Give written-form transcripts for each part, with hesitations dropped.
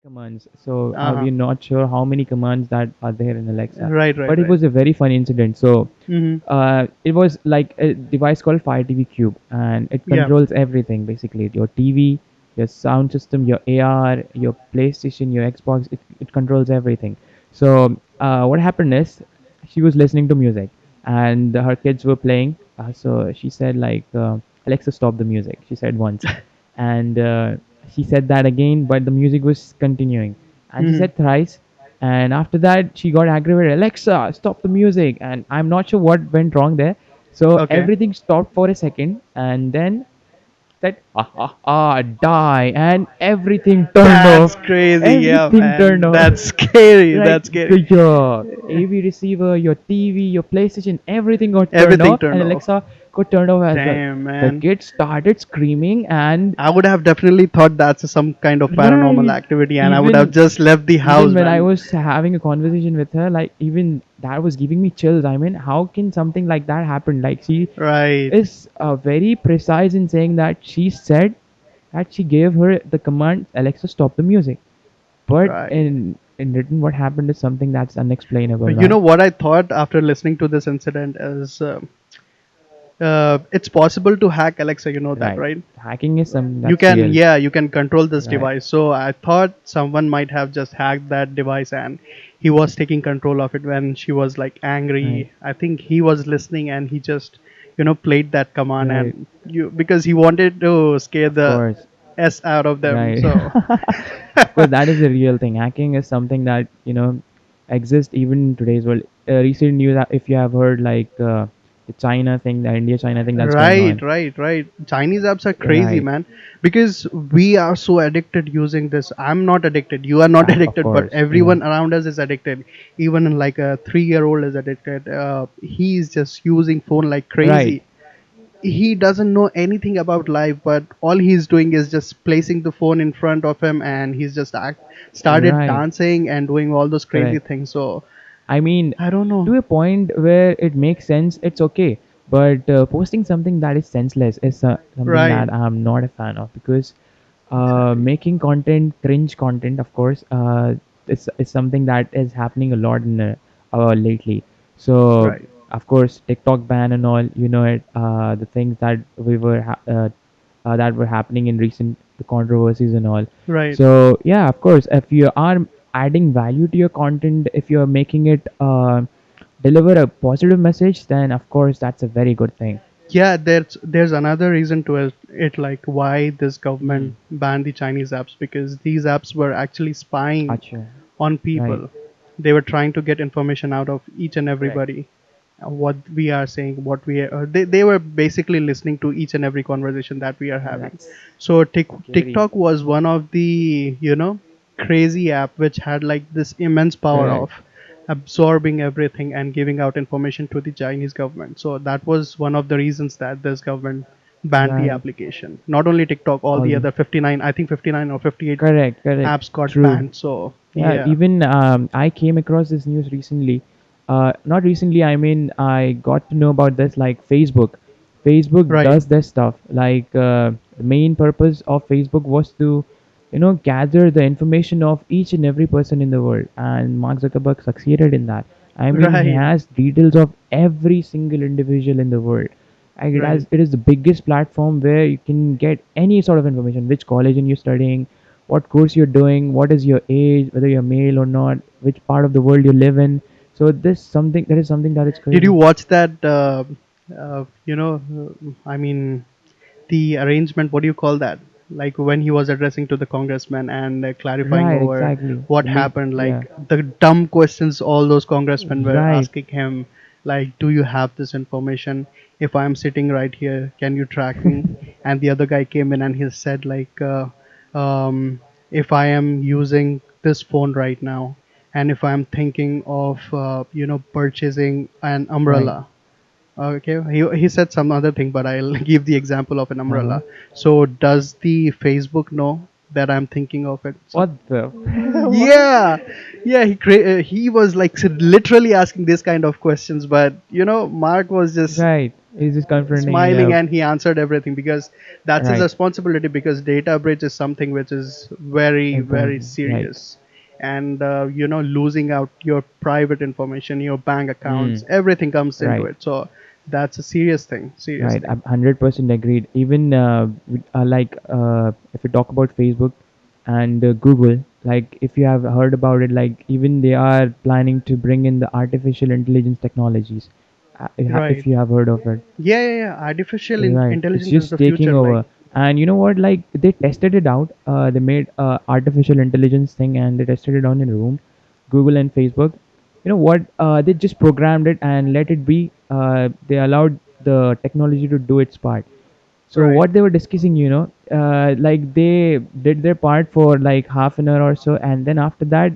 commands. So Uh-huh. we're not sure how many commands that are there in Alexa, Right, right, but it right. was a very fun incident. So Mm-hmm. it was like a device called Fire TV Cube, and it Yeah. controls everything basically: your TV, your sound system, your AR, your PlayStation, your Xbox. It controls everything. So what happened is she was listening to music, and her kids were playing. So she said like, Alexa, stop the music. She said once, and she said that again, but the music was continuing, and she Mm-hmm. said thrice, and after that she got aggravated. Alexa, stop the music. And I'm not sure what went wrong there, so Okay. everything stopped for a second, and then said, ah, ah, ah, die, and everything turned That's off. crazy. Yeah, Everything turned man. off. That's scary. Right, That's scary. your AV receiver, your TV, your PlayStation, everything got turned Everything off, turned and off. Alexa got turned off as well. Damn, The man. kid started screaming, and I would have definitely thought that's some kind of paranormal right, activity, and I would have even just left the even house, when I man. was having a conversation with her, like even that was giving me chills. I mean, how can something like that happen? Like she Right, is very precise in saying that she said that she gave her the command, Alexa, stop the music. But right. in written, what happened is something that's unexplainable, You right? know what I thought after listening to this incident is it's possible to hack Alexa. You know that, Right. right? Hacking is something You that's can, real. yeah, you can control this Right. device. So I thought someone might have just hacked that device and he was taking control of it when she was like Right. angry. I think he was listening and he just, played that command Right. and you because he wanted to scare Of the course. s out of them. Right. So Of course, that is a real thing. Hacking is something that exists even in today's world. Recent news, if you have heard, like the China thing, the India-China thing that's going right, on. right, right. Chinese apps are crazy, Right. man. Because we are so addicted using this. I'm not addicted. You are not Of addicted, but course. Yeah. everyone around us is addicted. Even like a 3-year old is addicted. He's just using phone like Right. crazy. He doesn't know anything about life, but all he's doing is just placing the phone in front of him, and he's just started Right. dancing and doing all those crazy Correct. things. So I mean, I don't know. to a point where it makes sense, it's okay. But posting something that is senseless is something Right. that I'm not a fan of, because Exactly. making content, cringe content, of course, is something that is happening a lot in lately. So, Right. of course, TikTok ban and all, it, the things that that were happening in recent controversies and all. Right. So yeah, of course, if you are adding value to your content, if you're making it deliver a positive message, then of course that's a very good thing. Yeah, there's another reason to it, like why this Hmm. government banned the Chinese apps, because these apps were actually spying Acha. on Right. people. They were trying to get information out of each and Correct. everybody, what we are saying, what they were basically listening to each and every conversation that we are having. That's So scary. TikTok was one of the crazy app which had like this immense power Correct. of absorbing everything and giving out information to the Chinese government. So that was one of the reasons that this government banned the Right. application. Not only TikTok, all All the the other 59, I think 59 or 58 correct. Correct. apps got True. banned. So Yeah, yeah, even I came across this news recently. Not recently, I mean, I got to know about this like Facebook. Facebook right, does this stuff. Like the main purpose of Facebook was to, gather the information of each and every person in the world, and Mark Zuckerberg succeeded in that. I mean, he right, has details of every single individual in the world. Like right. it is the biggest platform where you can get any sort of information, which college are you studying, what course you're doing, what is your age, whether you're male or not, which part of the world you live in. So that is something that is Did you crazy. watch that? I mean, the arrangement. What do you call that? Like when he was addressing to the congressman and clarifying Right, over exactly. what The meet, happened. yeah. Like the dumb questions all those congressmen were Right, asking him. Like, do you have this information? If I'm sitting right here, can you track me? And the other guy came in and he said like, if I am using this phone right now, and if I'm thinking of purchasing an right. umbrella. Okay, he said some other thing, but I'll give the example of an Uh-huh. umbrella. So does the Facebook know that I'm thinking of it? So What the? What? yeah, yeah, he was like literally asking this kind of questions, but Mark was just Right. He's just confronting smiling, you. and he answered everything because that's his Right. responsibility, because data breach is something which is very very Important. Right. serious. And losing out your private information, your bank accounts, Mm. everything comes into Right. it. So that's a serious thing, serious Right. thing. I'm 100% agreed. Even like if you talk about Facebook and Google, like if you have heard about it, like even they are planning to bring in the artificial intelligence technologies. If Right. you have heard of it. Yeah. Artificial Right, it's intelligence is just the taking future, like. over. And you know what? Like they tested it out. They made artificial intelligence thing, and they tested it on in a room, Google and Facebook. You know what? They just programmed it and let it be. They allowed the technology to do its part. So Right. what they were discussing, like they did their part for like half an hour or so, and then after that,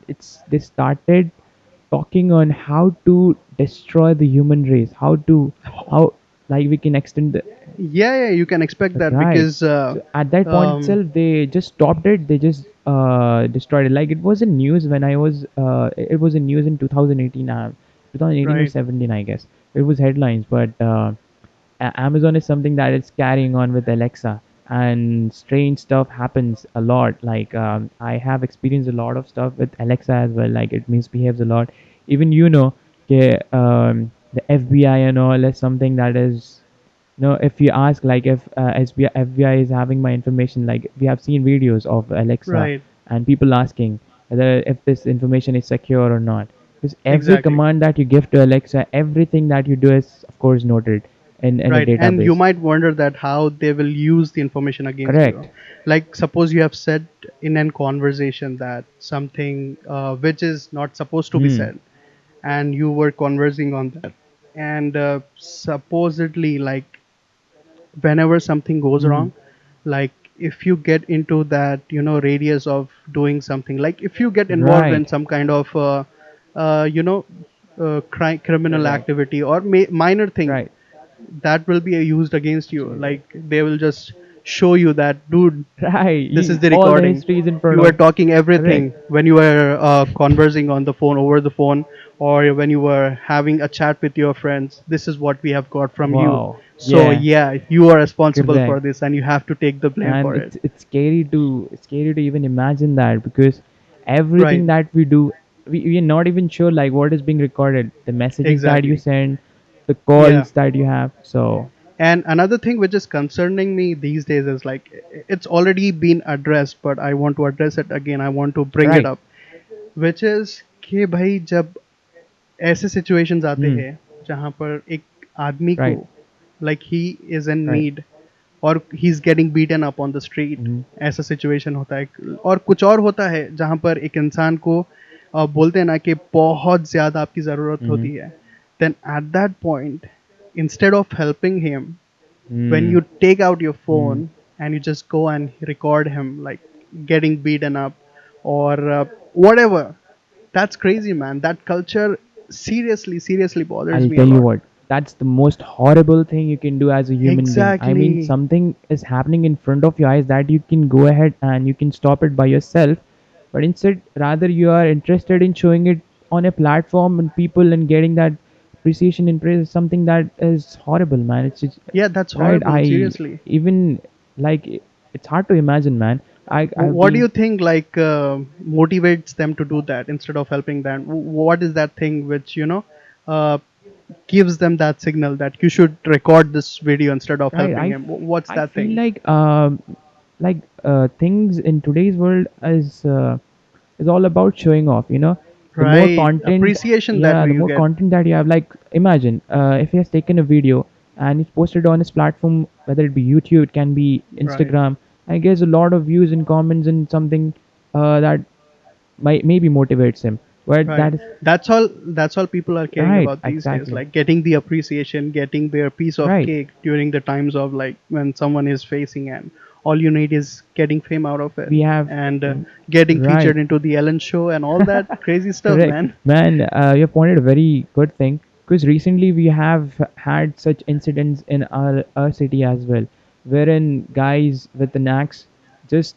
they started talking on how to destroy the human race, how like we can extend the Yeah, you can expect that right. because So at that point um itself, they just stopped it. They just destroyed it. Like it was in news when I was. It was in news in 2018. 2018 or right. 17, I guess. It was headlines, but Amazon is something that is carrying on with Alexa, and strange stuff happens a lot. Like I have experienced a lot of stuff with Alexa as well. Like it misbehaves a lot. Even the FBI and all is something that is no, if you ask, like if FBI is having my information, like we have seen videos of Alexa Right. and people asking whether if this information is secure or not. Because every Exactly. command that you give to Alexa, everything that you do is of course noted in a Right. And you database. might wonder that how they will use the information against you. Correct. Like suppose you have said in a conversation that something which is not supposed to be Hmm. said, and you were conversing on that, and supposedly, like, whenever something goes Hmm. wrong, like if you get into that radius of doing something, like if you get involved in Right. some kind of uh, you know criminal Correct. activity or minor thing, Right. that will be used against you. Absolutely. Like they will just show you that, dude, Right. this is the All the recording. history is in front You were of. talking Correct. everything when you were conversing on the phone, over the phone, or when you were having a chat with your friends. This is what we have got from you. Wow. So Yeah. yeah, you are responsible for Correct. this, and you have to take the blame And for it. it's scary to even imagine that, because Right. everything that we do, we are not even sure like what is being recorded, the messages that you Exactly. send, the Yeah. calls that you have. So And another thing which is concerning me these days is like it's already been addressed, but I want to address it again. I want to bring it right. up, which is कि भाई जब ऐसे situations आते Hmm. हैं जहाँ पर एक आदमी को, Right. Like he is in Right. Need, और he is getting beaten up on the street, Hmm. ऐसा सिचुएशन होता है। और कुछ और होता है जहाँ पर एक इंसान को बोलते हैं ना कि बहुत ज़्यादा आपकी ज़रूरत Hmm. होती है, then at that point, instead of helping him, when Hmm. you take out your Hmm. phone and you just go and record him like getting beaten up or whatever, that's crazy, man. That culture seriously bothers I'll me a tell you lot. what, that's the most horrible thing you can do as a human being. I mean, Exactly. something is happening in front of your eyes that you can go ahead and you can stop it by yourself. But instead, rather, you are interested in showing it on a platform and people and getting that appreciation and praise is something that is horrible, man. It's just, Yeah, that's right. horrible, I seriously. even like it's hard to imagine, man. I've What do you been think, like, motivates them to do that instead of helping them? What is that thing which uh, gives them that signal that you should record this video instead of right. helping him? What's I that feel thing? like things in today's world is all about showing off. The more Right, content, appreciation that yeah, the you more get. content that you have. Like imagine if he has taken a video and he's posted on his platform, whether it be YouTube, it can be Right. Instagram. I guess a lot of views and comments and something that might maybe motivates him. But Right. that is That's all people are caring right, about these days. exactly. Like getting the appreciation, getting their piece of Right. cake during the times of like when someone is facing, and all you need is getting fame out of it We have and mm, getting right. featured into the Ellen show and all that crazy stuff, Correct, man. man. You pointed a very good thing, because recently we have had such incidents in our city as well, wherein guys with an axe just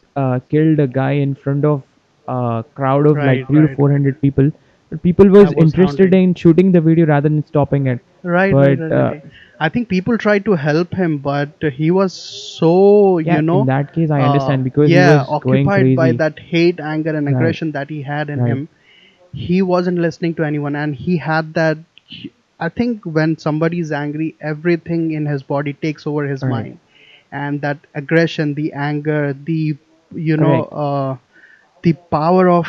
killed a guy in front of a crowd of like Right, three to right, four right. hundred people. It people That was was interested haunting. in shooting the video rather than stopping it. Right, right, But right, right. I think people tried to help him, but he was so, yeah, in that case I understand because he yeah, was going occupied by crazy. that hate, anger, and Right, aggression that he had in right, him. He wasn't listening to anyone, and he had that. I think when somebody is angry, everything in his body takes over his right, mind, and that aggression, the anger, the you know, correct. uh, the power of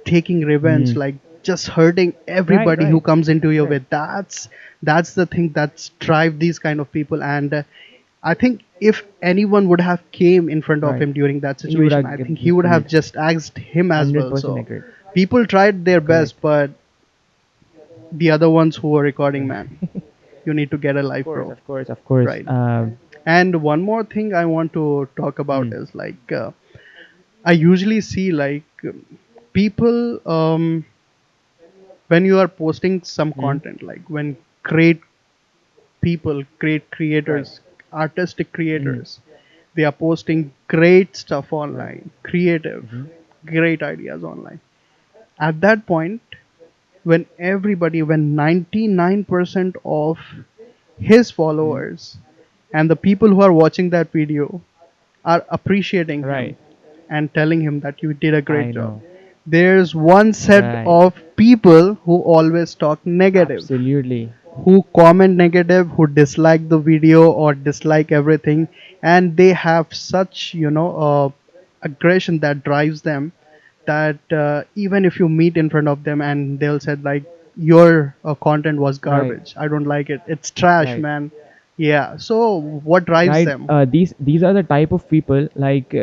taking revenge, Hmm. like just hurting Right, everybody who right, comes into your way. correct. That's the thing that's drive these kind of people. And I think if anyone would have came in front of Right. him during that He would situation, have I think he get would have killed. just asked him as well. 100% So agreed. people tried their best, Correct. but the other ones who were recording, man, you need to get a life, bro. Of course, of course. Right. And one more thing I want to talk about Hmm. is like I usually see like people when you are posting some Hmm. content, like when great people, great Right. creators, artistic Hmm. creators, they are posting great stuff Right. online, creative, Hmm. great ideas online. At that point, when everybody, when 99% of his Hmm. followers and the people who are watching that video are appreciating him Right. and telling him that you did a great I job, know. there's one set Right. of people who always talk negative, Absolutely. who comment negative, who dislike the video or dislike everything, and they have such aggression that drives them, that even if you meet in front of them and they'll say like your content was Right. garbage, I don't like it, it's trash, Right. man. Yeah, so what drives Right. them? These are the type of people like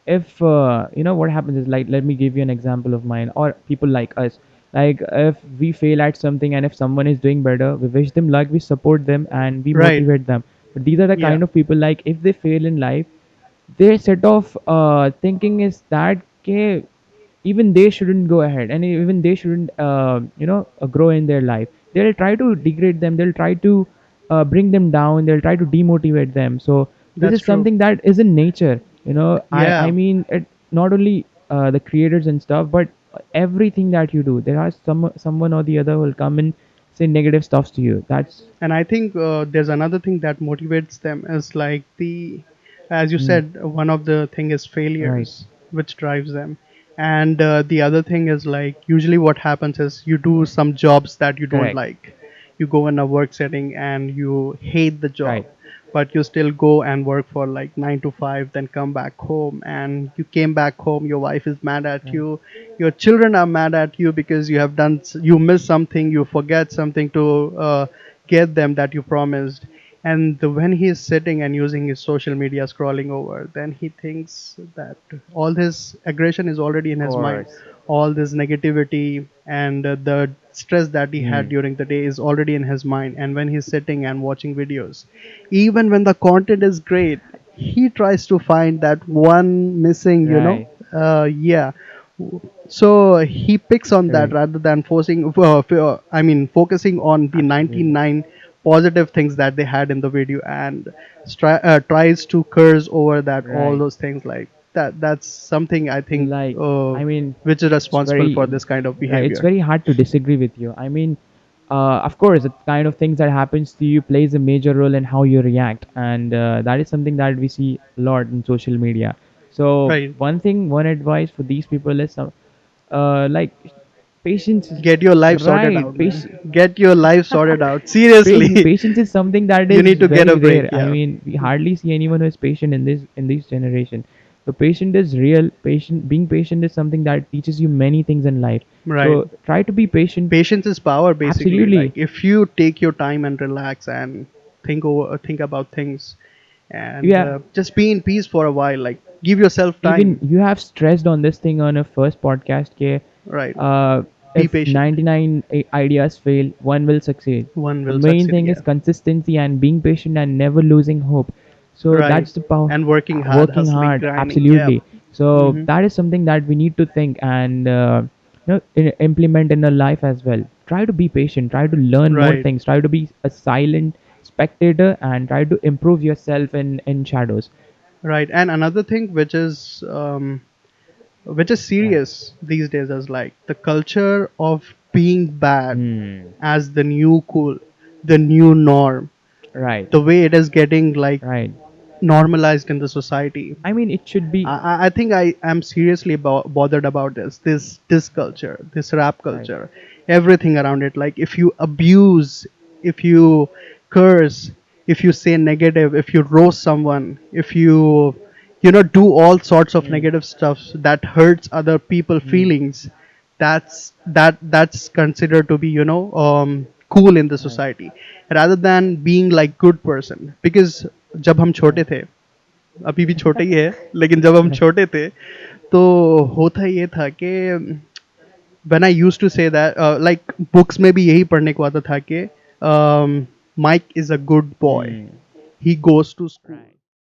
if what happens is like let me give you an example of mine or people like us. Like if we fail at something and if someone is doing better, we wish them luck, we support them and we Right. motivate them. But these are the Yeah, kind of people like if they fail in life, their set of thinking is that okay, even they shouldn't go ahead and even they shouldn't grow in their life. They'll try to degrade them, they'll try to bring them down, they'll try to demotivate them. So this that's is true. something that is in nature. I Yeah. mean it, not only the creators and stuff, but everything that you do, there are someone or the other who will come and say negative stuffs to you. That's And I think there's another thing that motivates them is like the, as you mm, said, one of the thing is right, failures, which drives them. And the other thing is like usually what happens is you do some jobs that you don't correct, like. You go in a work setting and you hate the job, right, but you still go and work for like 9 to 5, then come back home, and you came back home, your wife is mad at right, you, your children are mad at you because you have done, you missed something, you forget something to get them that you promised. And when he's sitting and using his social media scrolling over, then he thinks that all his aggression is already in of his mind, course. all this negativity and the stress that he had Mm, during the day is already in his mind. And when he's sitting and watching videos, even when the content is great, he tries to find that one missing, right, yeah. So he picks on that correct, rather than focusing on the absolutely. 99 positive things that they had in the video, and tries to curse over that, all Right. those things like that. That's something I think Like, I mean, which is it's responsible very for this kind of right. It's behavior. very hard to disagree with you. I mean, of course, the kind of things that happens to you plays a major role in how you react, and that is something that we see a lot in social media. So Right. one thing, one advice for these people is some, like, patience. Get your life sorted Right, out, man. Get your life sorted out. Patience, Seriously. patience is something that You is need to get a very break, rare. I yeah. mean, we hardly see anyone who is patient in this generation. So patient is real. Patient, being patient is something that teaches you many things in life. Right. So try to be patient. Patience is power, basically. Like Absolutely. if you take your time and relax and think about things, and Yeah. just be in peace for a while, like give yourself Even time. you have stressed on this thing on a first podcast. Okay. Right. Uh, Be if patient. 99 ideas fail, one will succeed. One The will main succeed, thing is yeah. consistency and being patient and never losing hope. So Right. that's the power. And working hard, Working hustling, hard, grinding, yeah. absolutely. So Mm-hmm. that is something that we need to think and implement in our life as well. Try to be patient. Try to learn more Right. things. Try to be a silent spectator and try to improve yourself in shadows. Right. And another thing which is which is Right. serious these days, as like the culture of being bad Hmm. as the new cool, the new norm, Right. the way it is getting like Right. normalized in the society. I mean, it should be. I think I am seriously bothered about this culture, this rap Right. culture, everything around it. Like if you abuse, if you curse, if you say negative, if you roast someone, if you know do all sorts of Hmm. negative stuff that hurts other people Hmm. feelings, that's considered to be cool in the Right. society rather than being like good person. Because जब हम छोटे Right. थे, अभी भी छोटे ही है, लेकिन जब हम Right. छोटे थे तो होता ये था कि when I used to say that like books में भी यही पढ़ने को आता था कि Mike is a good boy, Hmm. he goes to school, Right.